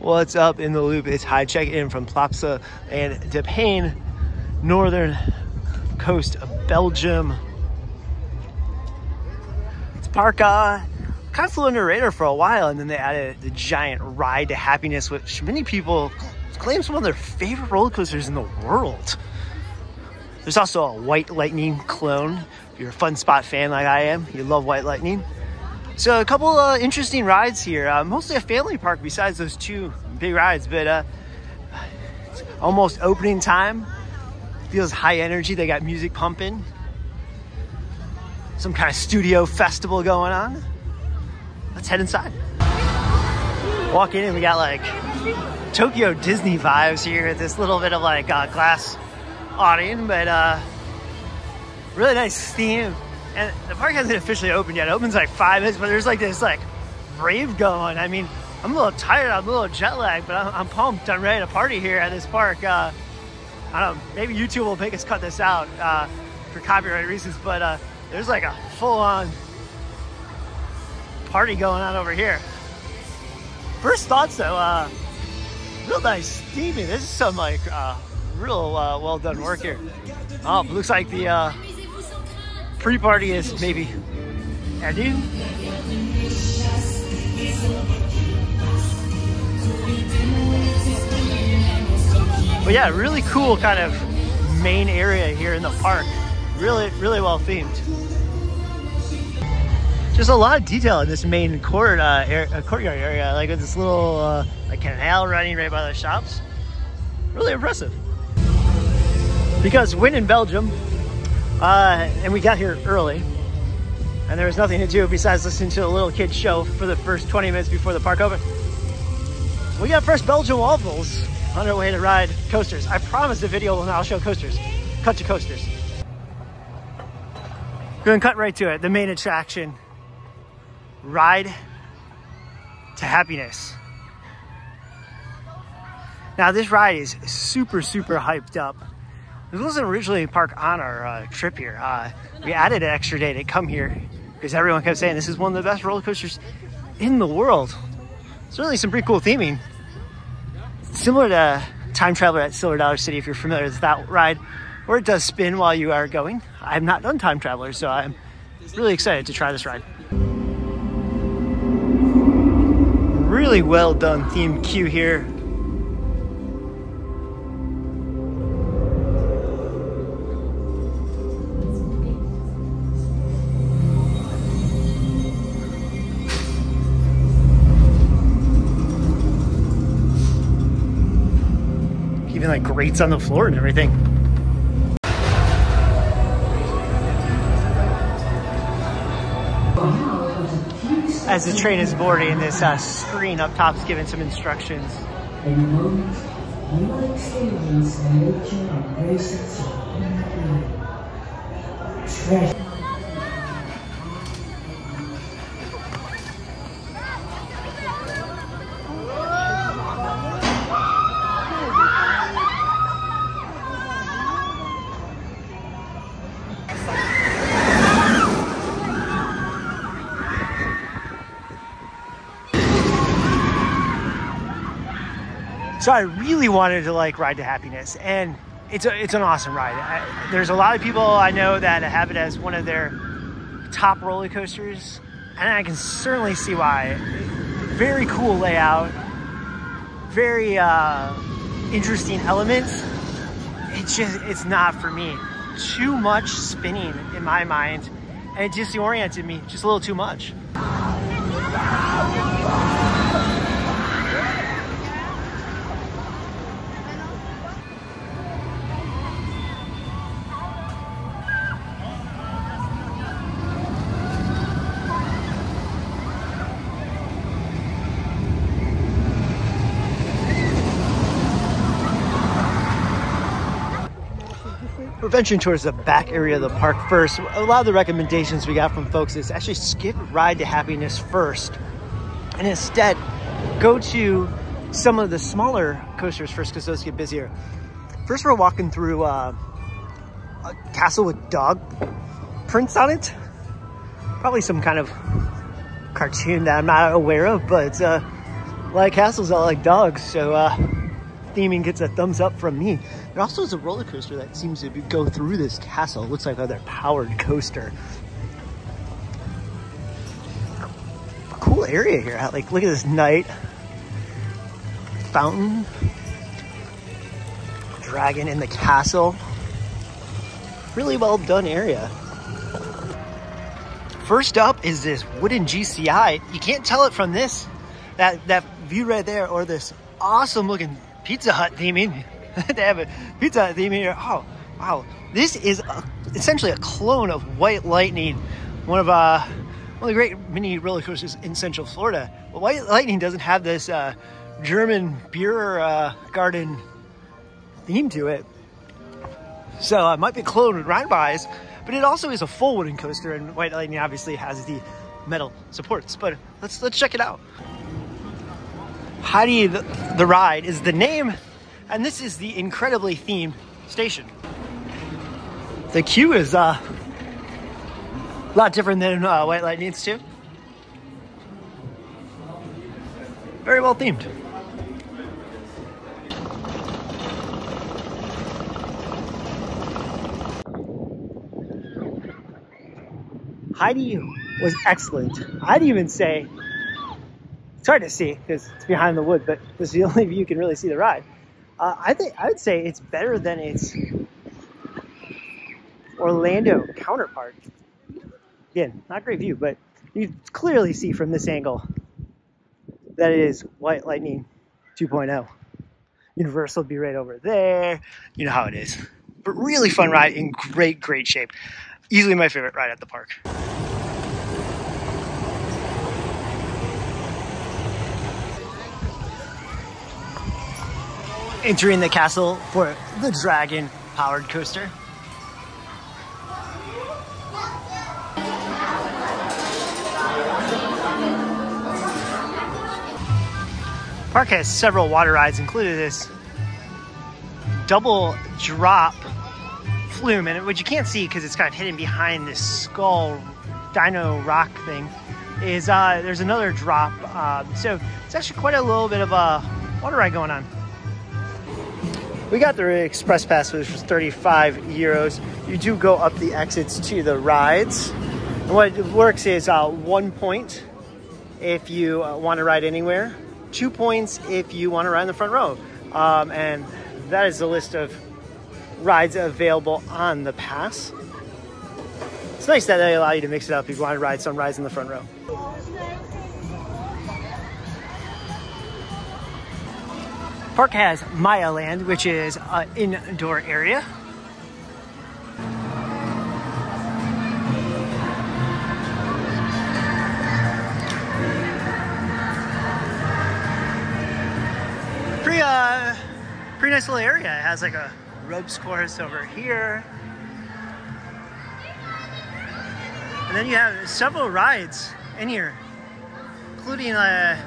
What's up in the loop? It's Hyde checking in from Plopsaland De Panne, northern coast of Belgium. This park kind of flew under the radar for a while, and then they added the giant Ride to Happiness, which many people claim is one of their favorite roller coasters in the world. There's also a White Lightning clone. If you're a Fun Spot fan like I am, you love White Lightning. So a couple interesting rides here. Mostly a family park besides those two big rides, but it's almost opening time. Feels high energy. They got music pumping. Some kind of studio festival going on. Let's head inside. Walk in and we got like Tokyo Disney vibes here. This little bit of like glass awning, but really nice theme. And the park hasn't officially opened yet. It opens like 5 minutes, but there's like this like rave going. I mean, I'm a little tired, I'm a little jet lagged, but I'm pumped. I'm ready to party here at this park. I don't know, maybe YouTube will make us cut this out for copyright reasons, but there's like a full-on party going on over here. First thoughts though, real nice theming. This is some like real well done work here. Oh, looks like the pre-party is maybe ending. But yeah, really cool kind of main area here in the park. Really well themed. Just a lot of detail in this main courtyard area, like with this little like canal running right by the shops. Really impressive. Because when in Belgium, and we got here early, and there was nothing to do besides listening to a little kid show for the first 20 minutes before the park opened. We got fresh Belgian waffles on our way to ride coasters. I promise the video will now show coasters. Cut to coasters. Going to cut right to it. The main attraction, Ride to Happiness. Now this ride is super hyped up. This wasn't originally a park on our trip here. We added an extra day to come here because everyone kept saying this is one of the best roller coasters in the world. Certainly some pretty cool theming. Similar to Time Traveler at Silver Dollar City, if you're familiar with that ride, where it does spin while you are going. I've not done Time Traveler, so I'm really excited to try this ride. Really well done themed queue here. Even like grates on the floor and everything. As the train is boarding, this screen up top is giving some instructions. In a moment, you will experience the nature and process of inner treasure. So I really wanted to like Ride to Happiness, and it's an awesome ride. There's a lot of people I know that have it as one of their top roller coasters, and I can certainly see why. Very cool layout, very interesting elements. It's not for me. Too much spinning in my mind, and it disoriented me just a little too much. We're venturing towards the back area of the park first. A lot of the recommendations we got from folks is actually skip Ride to Happiness first, and instead go to some of the smaller coasters first because those get busier. First, we're walking through a castle with dog prints on it. Probably some kind of cartoon that I'm not aware of, but like castles, I like dogs, so theming gets a thumbs up from me. There also is a roller coaster that seems to go through this castle. It looks like another powered coaster. Cool area here. Like, look at this night fountain. Dragon in the castle. Really well done area. First up is this wooden GCI. You can't tell it from this, that view right there, or this awesome looking Pizza Hut theming. They have a Pizza Hut theming here. Oh, wow. This is essentially a clone of White Lightning, one of the great mini roller coasters in Central Florida. But White Lightning doesn't have this German beer garden theme to it. So it might be a clone with ride buys, but it also is a full wooden coaster, and White Lightning obviously has the metal supports. But let's check it out. Heidi the ride is the name, and this is the incredibly themed station. The queue is a lot different than White Lightning's too. Very well themed. Heidi was excellent. I'd even say, it's hard to see because it's behind the wood, but this is the only view you can really see the ride. I would say it's better than its Orlando counterpart. Again, not great view, but you clearly see from this angle that it is White Lightning 2.0. Universal will be right over there. You know how it is. But really fun ride in great shape. Easily my favorite ride at the park. Entering the castle for the Dragon powered coaster. Park has several water rides, including this double drop flume, and what you can't see because it's kind of hidden behind this skull dino rock thing is there's another drop. So it's actually quite a little bit of a water ride going on. We got the express pass, which was 35 euros. You do go up the exits to the rides. And what it works is 1 point if you want to ride anywhere, 2 points if you want to ride in the front row. And that is the list of rides available on the pass. It's nice that they allow you to mix it up if you want to ride some rides in the front row. Park has Maya Land, which is an indoor area. Pretty nice little area. It has like a ropes course over here. And then you have several rides in here, including a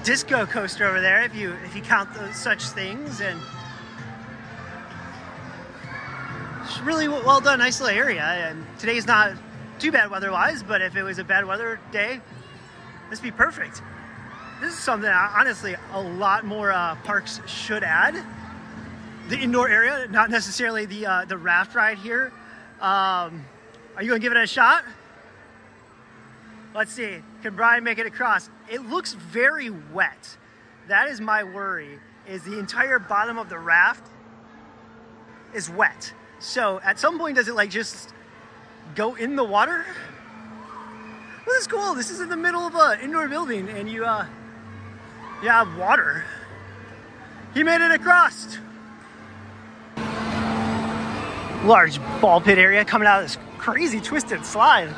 disco coaster over there, if you count those such things. And it's really well done, nice little area. And today's not too bad weather-wise, but if it was a bad weather day, this would be perfect. This is something honestly a lot more parks should add. The indoor area, not necessarily the raft ride here. Are you gonna give it a shot? Let's see, can Brian make it across? It looks very wet. That is my worry, is the entire bottom of the raft is wet. So at some point, does it like just go in the water? Well, this is cool. This is in the middle of an indoor building and you have water. He made it across. Large ball pit area coming out of this crazy twisted slide.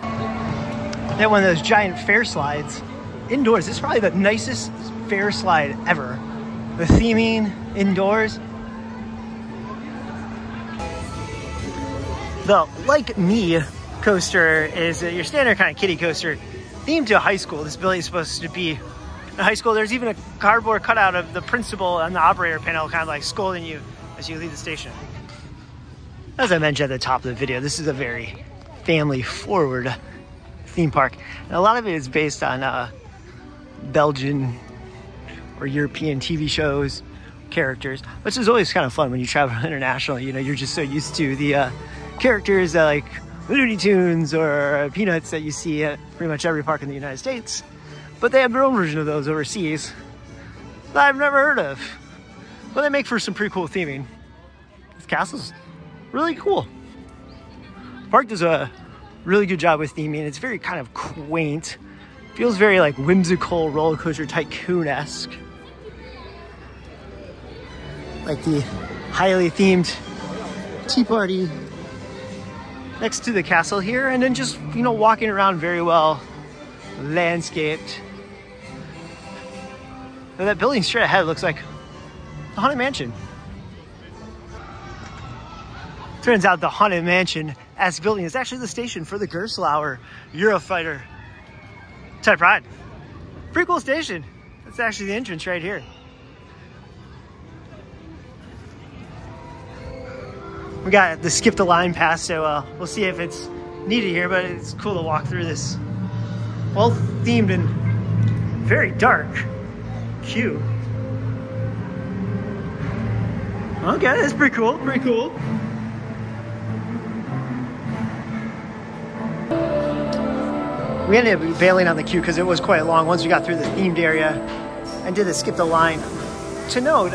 They have one of those giant fair slides indoors. This is probably the nicest fair slide ever. The theming indoors. The Like Me coaster is your standard kind of kiddie coaster themed to a high school. This building is supposed to be a high school. There's even a cardboard cutout of the principal on the operator panel kind of like scolding you as you leave the station. As I mentioned at the top of the video, this is a very family forward theme park. And a lot of it is based on Belgian or European TV shows characters, which is always kind of fun when you travel international. You know, you're just so used to the characters that like Looney Tunes or Peanuts that you see at pretty much every park in the United States, but they have their own version of those overseas that I've never heard of. But they make for some pretty cool theming. This castle's really cool. The park does a really good job with theming. It's very kind of quaint. Feels very like whimsical, roller coaster tycoon-esque. Like the highly themed tea party next to the castle here, and then just, you know, walking around very well landscaped. Now that building straight ahead looks like the Haunted Mansion. Turns out the Haunted Mansion as building is actually the station for the Gerstlauer Eurofighter type ride. Pretty cool station. That's actually the entrance right here. We got the skip the line pass, so we'll see if it's needed here, but it's cool to walk through this well themed and very dark queue. Okay, that's pretty cool, pretty cool. We ended up bailing on the queue because it was quite long once we got through the themed area and did the skip the line. To note,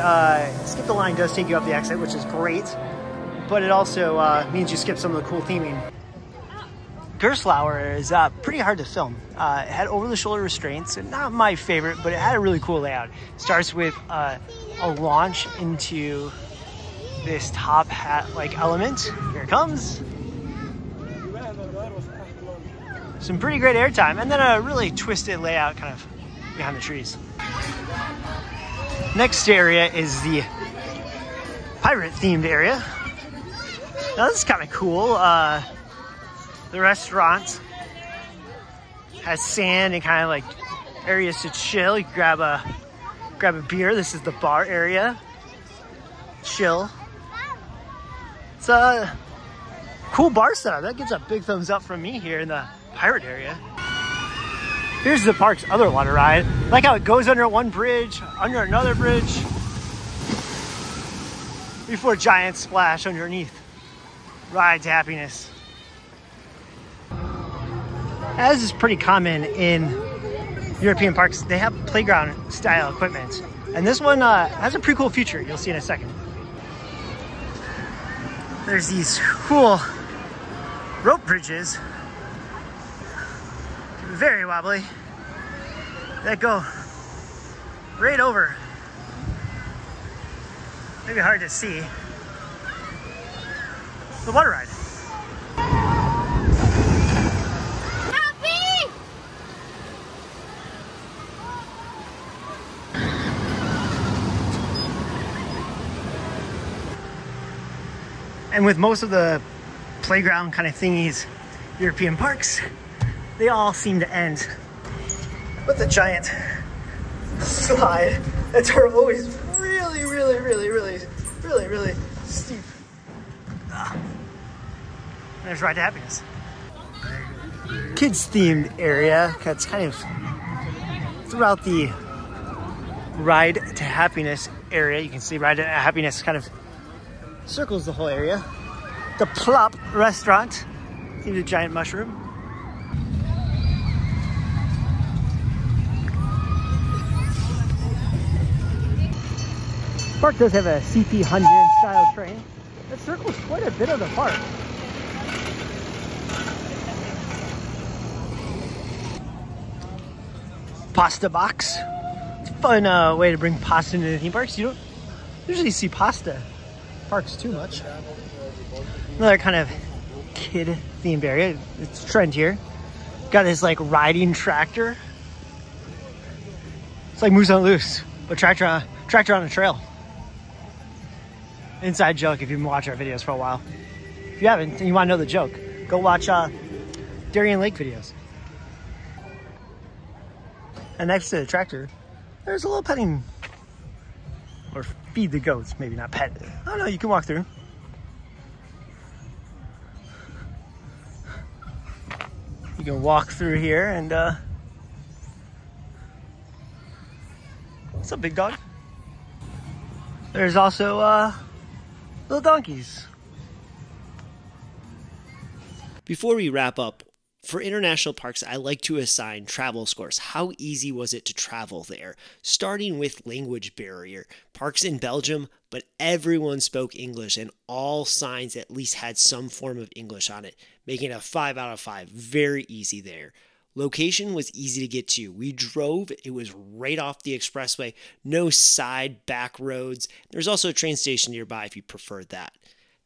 skip the line does take you up the exit, which is great, but it also means you skip some of the cool theming. Gerstlauer is pretty hard to film. It had over-the-shoulder restraints, and not my favorite, but it had a really cool layout. It starts with a launch into this top hat-like element. Here it comes. Some pretty great airtime, and then a really twisted layout kind of behind the trees. Next area is the pirate-themed area. Now this is kind of cool. The restaurant has sand and kind of like areas to chill. You can grab a beer. This is the bar area. Chill. It's a cool bar setup. That gets a big thumbs up from me here in the pirate area. Here's the park's other water ride. I like how it goes under one bridge, under another bridge, before a giant splash underneath. Ride to happiness. As is pretty common in European parks, they have playground style equipment. And this one has a pretty cool feature you'll see in a second. There's these cool rope bridges, very wobbly, that go right over, maybe hard to see, the water ride. Happy! And with most of the playground kind of thingies, European parks, they all seem to end with a giant slide that are always really, really, really, really, really, really steep. There's Ride to Happiness. Kids themed area. That's kind of throughout the Ride to Happiness area. You can see Ride to Happiness kind of circles the whole area. The Plop restaurant. Themed a giant mushroom. The park does have a CP100 style train that circles quite a bit of the park. Pasta box. It's a fun way to bring pasta into the theme parks. You don't usually see pasta parks too much. Another kind of kid themed area. It's a trend here. Got this like riding tractor. It's like Moose on Loose, but tractor on a trail. Inside joke if you've been watching our videos for a while. If you haven't and you want to know the joke, go watch Darien Lake videos. And next to the tractor, there's a little petting, or feed the goats, maybe not pet. I don't know, you can walk through. You can walk through here and What's up, big dog? There's also little donkeys. Before we wrap up, for international parks, I like to assign travel scores. How easy was it to travel there? Starting with language barrier. Parks in Belgium, but everyone spoke English and all signs at least had some form of English on it, making it a 5 out of 5. Very easy there. Location was easy to get to. We drove, it was right off the expressway, no side back roads. There's also a train station nearby if you preferred that.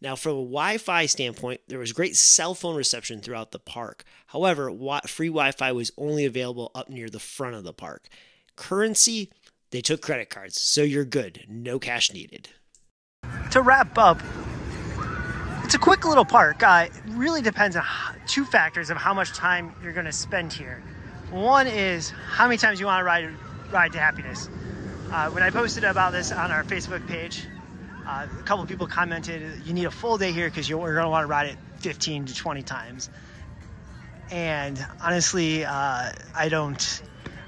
Now, from a Wi-Fi standpoint, there was great cell phone reception throughout the park. However, free Wi-Fi was only available up near the front of the park. Currency, they took credit cards, so you're good. No cash needed. To wrap up, it's a quick little park. It really depends on two factors of how much time you're going to spend here. One is how many times you want to ride to happiness. When I posted about this on our Facebook page, a couple people commented, you need a full day here because you're going to want to ride it 15 to 20 times. And honestly,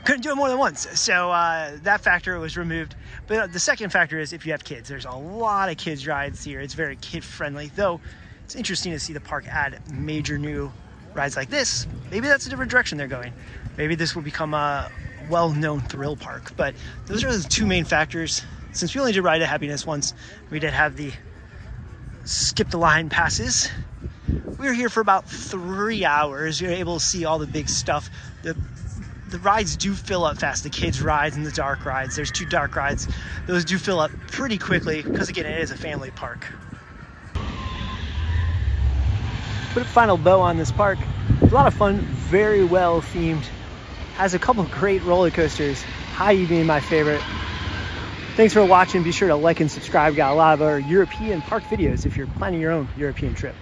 couldn't do it more than once. So that factor was removed. But the second factor is if you have kids. There's a lot of kids rides here. It's very kid friendly, though it's interesting to see the park add major new rides like this. Maybe that's a different direction they're going. Maybe this will become a well-known thrill park. But those are the two main factors. Since we only did Ride to Happiness once, we did have the skip the line passes. We were here for about 3 hours. You're able to see all the big stuff. The rides do fill up fast. The kids' rides and the dark rides. There's 2 dark rides. Those do fill up pretty quickly because, again, it is a family park. Put a final bow on this park. It's a lot of fun, very well themed. Has a couple great roller coasters. Hyde being my favorite. Thanks for watching. Be sure to like and subscribe. Got a lot of our European park videos if you're planning your own European trip.